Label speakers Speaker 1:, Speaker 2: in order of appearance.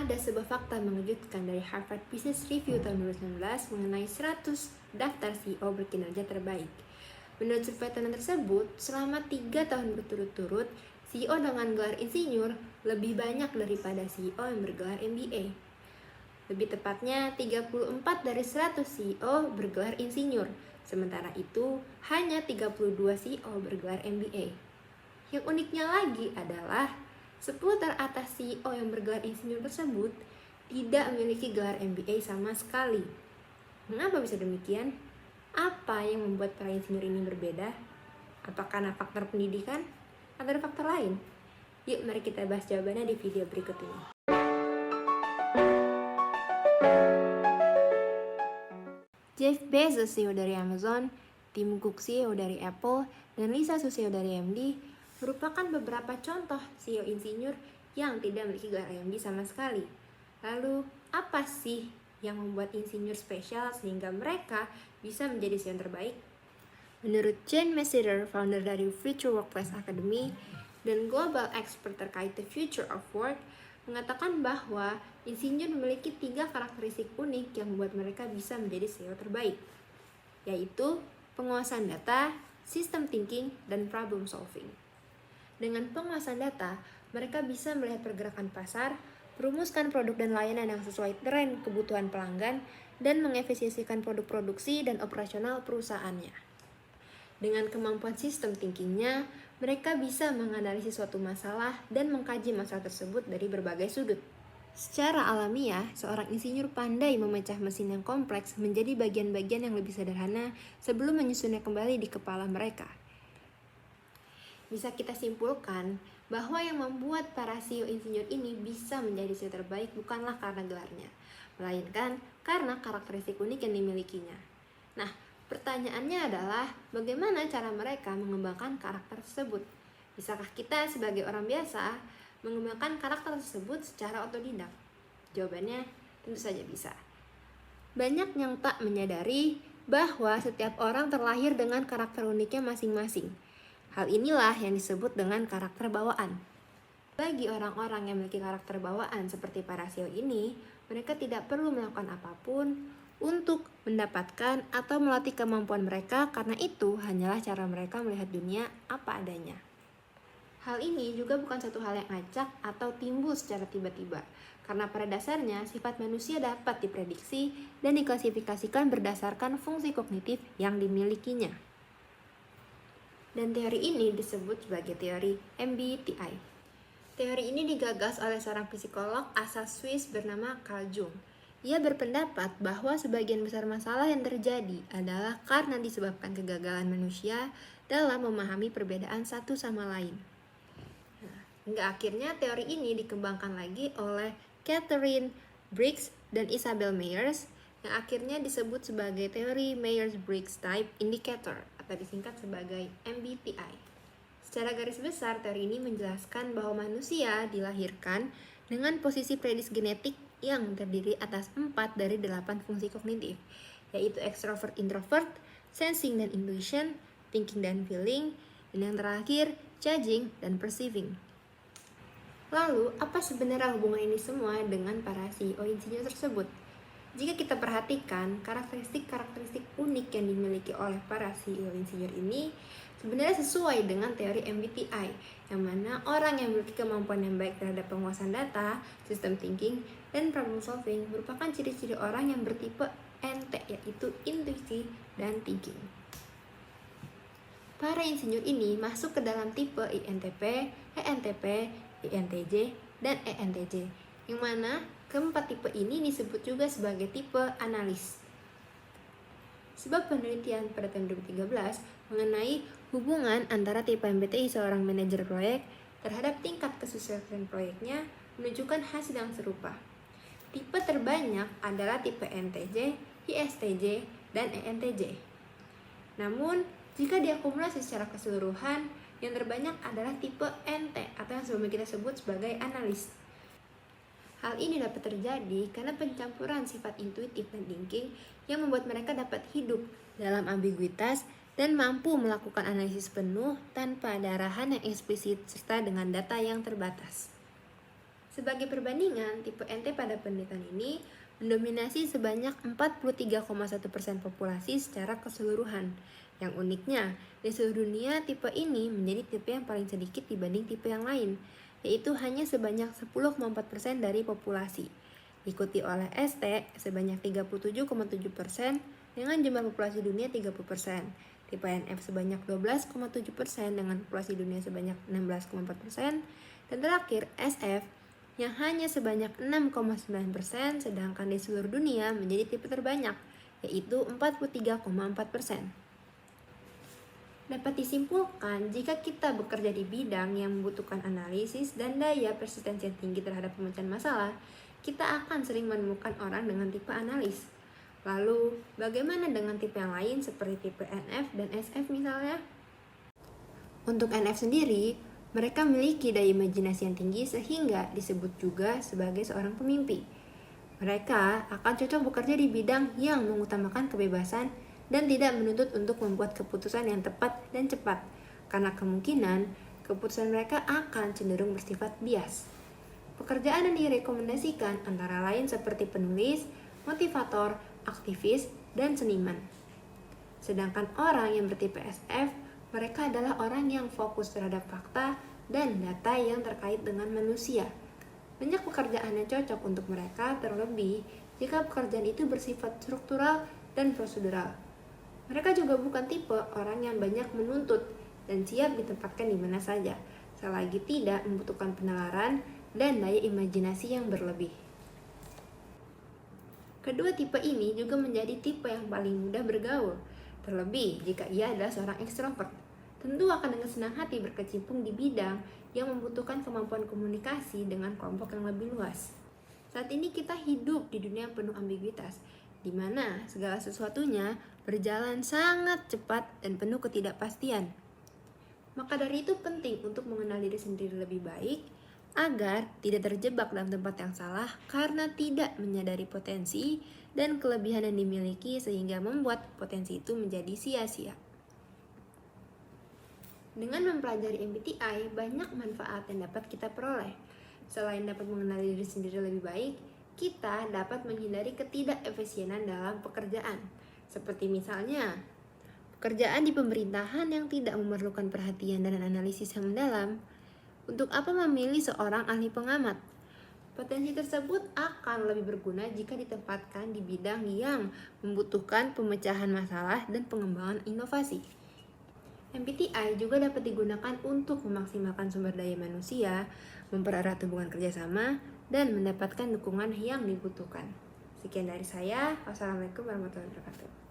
Speaker 1: Ada sebuah fakta mengejutkan dari Harvard Business Review tahun 2019 mengenai 100 daftar CEO berkinerja terbaik. Menurut survei tahunan tersebut, selama 3 tahun berturut-turut, CEO dengan gelar insinyur lebih banyak daripada CEO yang bergelar MBA. Lebih tepatnya, 34 dari 100 CEO bergelar insinyur, sementara itu hanya 32 CEO bergelar MBA. Yang uniknya lagi adalah 10 teratas CEO yang bergelar insinyur tersebut tidak memiliki gelar MBA sama sekali. Mengapa bisa demikian? Apa yang membuat para insinyur ini berbeda? Apakah karena faktor pendidikan atau ada faktor lain? Yuk mari kita bahas jawabannya di video berikut ini. Jeff Bezos, CEO dari Amazon, Tim Cook, CEO dari Apple, dan Lisa Su, CEO dari AMD merupakan beberapa contoh CEO insinyur yang tidak memiliki gelar MBA sama sekali. Lalu, apa sih yang membuat insinyur spesial sehingga mereka bisa menjadi CEO yang terbaik? Menurut Jane Messiter, founder dari Future Workplace Academy dan global expert terkait the future of work, mengatakan bahwa insinyur memiliki 3 karakteristik unik yang membuat mereka bisa menjadi CEO terbaik, yaitu penguasaan data, system thinking, dan problem solving. Dengan penguasaan data, mereka bisa melihat pergerakan pasar, merumuskan produk dan layanan yang sesuai tren kebutuhan pelanggan, dan mengefisiensikan produk produksi dan operasional perusahaannya. Dengan kemampuan sistem thinkingnya, mereka bisa menganalisis suatu masalah dan mengkaji masalah tersebut dari berbagai sudut. Secara alamiah, seorang insinyur pandai memecah mesin yang kompleks menjadi bagian-bagian yang lebih sederhana sebelum menyusunnya kembali di kepala mereka. Bisa kita simpulkan bahwa yang membuat para CEO insinyur ini bisa menjadi CEO terbaik bukanlah karena gelarnya, melainkan karena karakteristik unik yang dimilikinya. Nah, pertanyaannya adalah bagaimana cara mereka mengembangkan karakter tersebut? Bisakah kita sebagai orang biasa mengembangkan karakter tersebut secara otodidak? Jawabannya tentu saja bisa. Banyak yang tak menyadari bahwa setiap orang terlahir dengan karakter uniknya masing-masing. Hal inilah yang disebut dengan karakter bawaan. Bagi orang-orang yang memiliki karakter bawaan seperti para CEO ini, mereka tidak perlu melakukan apapun untuk mendapatkan atau melatih kemampuan mereka, karena itu hanyalah cara mereka melihat dunia apa adanya. Hal ini juga bukan satu hal yang acak atau timbul secara tiba-tiba, karena pada dasarnya sifat manusia dapat diprediksi dan diklasifikasikan berdasarkan fungsi kognitif yang dimilikinya. Dan teori ini disebut sebagai teori MBTI. Teori ini digagas oleh seorang psikolog asal Swiss bernama Carl Jung. Ia berpendapat bahwa sebagian besar masalah yang terjadi adalah karena disebabkan kegagalan manusia dalam memahami perbedaan satu sama lain. Hingga akhirnya teori ini dikembangkan lagi oleh Catherine Briggs dan Isabel Myers, yang akhirnya disebut sebagai teori Myers-Briggs Type Indicator atau disingkat sebagai MBTI. Secara garis besar, teori ini menjelaskan bahwa manusia dilahirkan dengan posisi predis genetik yang terdiri atas 4 dari 8 fungsi kognitif, yaitu extrovert, introvert, sensing dan intuition, thinking dan feeling, dan yang terakhir, judging dan perceiving. Lalu, apa sebenarnya hubungan ini semua dengan para CEO insinyur tersebut? Jika kita perhatikan, karakteristik unik yang dimiliki oleh para CEO insinyur ini sebenarnya sesuai dengan teori MBTI, yang mana orang yang memiliki kemampuan yang baik terhadap penguasaan data, sistem thinking, dan problem solving merupakan ciri-ciri orang yang bertipe NT, yaitu intuisi dan thinking. Para insinyur ini masuk ke dalam tipe INTP, ENTP, INTJ, dan ENTJ, yang mana keempat tipe ini disebut juga sebagai tipe analis. Sebab penelitian pada tahun 2013 mengenai hubungan antara tipe MBTI seorang manajer proyek terhadap tingkat kesuksesan proyeknya menunjukkan hasil yang serupa. Tipe terbanyak adalah tipe NTJ, ISTJ, dan ENTJ. Namun, jika diakumulasi secara keseluruhan, yang terbanyak adalah tipe NT atau yang sebelumnya kita sebut sebagai analis. Hal ini dapat terjadi karena pencampuran sifat intuitif dan thinking yang membuat mereka dapat hidup dalam ambiguitas dan mampu melakukan analisis penuh tanpa ada arahan yang eksplisit serta dengan data yang terbatas. Sebagai perbandingan, tipe NT pada penelitian ini mendominasi sebanyak 43,1% populasi secara keseluruhan. Yang uniknya, di seluruh dunia tipe ini menjadi tipe yang paling sedikit dibanding tipe yang lain, yaitu hanya sebanyak 10,4% dari populasi. Diikuti oleh ST sebanyak 37,7% dengan jumlah populasi dunia 30%. Tipe NF sebanyak 12,7% dengan populasi dunia sebanyak 16,4%. Dan terakhir SF yang hanya sebanyak 6,9%, sedangkan di seluruh dunia menjadi tipe terbanyak, yaitu 43,4%. Dapat disimpulkan, jika kita bekerja di bidang yang membutuhkan analisis dan daya persistensi yang tinggi terhadap pemecahan masalah, kita akan sering menemukan orang dengan tipe analis. Lalu, bagaimana dengan tipe yang lain seperti tipe NF dan SF misalnya? Untuk NF sendiri, mereka memiliki daya imajinasi yang tinggi sehingga disebut juga sebagai seorang pemimpi. Mereka akan cocok bekerja di bidang yang mengutamakan kebebasan dan tidak menuntut untuk membuat keputusan yang tepat dan cepat, karena kemungkinan keputusan mereka akan cenderung bersifat bias. Pekerjaan yang direkomendasikan antara lain seperti penulis, motivator, aktivis, dan seniman. Sedangkan orang yang bertipe SF, mereka adalah orang yang fokus terhadap fakta dan data yang terkait dengan manusia. Banyak pekerjaan yang cocok untuk mereka, terlebih jika pekerjaan itu bersifat struktural dan prosedural. Mereka juga bukan tipe orang yang banyak menuntut dan siap ditempatkan di mana saja, selagi tidak membutuhkan penalaran dan daya imajinasi yang berlebih. Kedua tipe ini juga menjadi tipe yang paling mudah bergaul, terlebih jika ia adalah seorang ekstrovert. Tentu akan dengan senang hati berkecimpung di bidang yang membutuhkan kemampuan komunikasi dengan kelompok yang lebih luas. Saat ini kita hidup di dunia yang penuh ambiguitas, di mana segala sesuatunya berjalan sangat cepat dan penuh ketidakpastian. Maka dari itu penting untuk mengenal diri sendiri lebih baik, agar tidak terjebak dalam tempat yang salah karena tidak menyadari potensi dan kelebihan yang dimiliki sehingga membuat potensi itu menjadi sia-sia. Dengan mempelajari MBTI, banyak manfaat yang dapat kita peroleh. Selain dapat mengenal diri sendiri lebih baik, kita dapat menghindari ketidakefisienan dalam pekerjaan. Seperti misalnya, pekerjaan di pemerintahan yang tidak memerlukan perhatian dan analisis yang mendalam. Untuk apa memilih seorang ahli pengamat? Potensi tersebut akan lebih berguna jika ditempatkan di bidang yang membutuhkan pemecahan masalah dan pengembangan inovasi. MBTI juga dapat digunakan untuk memaksimalkan sumber daya manusia, mempererat hubungan kerjasama, dan mendapatkan dukungan yang dibutuhkan. Sekian dari saya. Wassalamualaikum warahmatullahi wabarakatuh.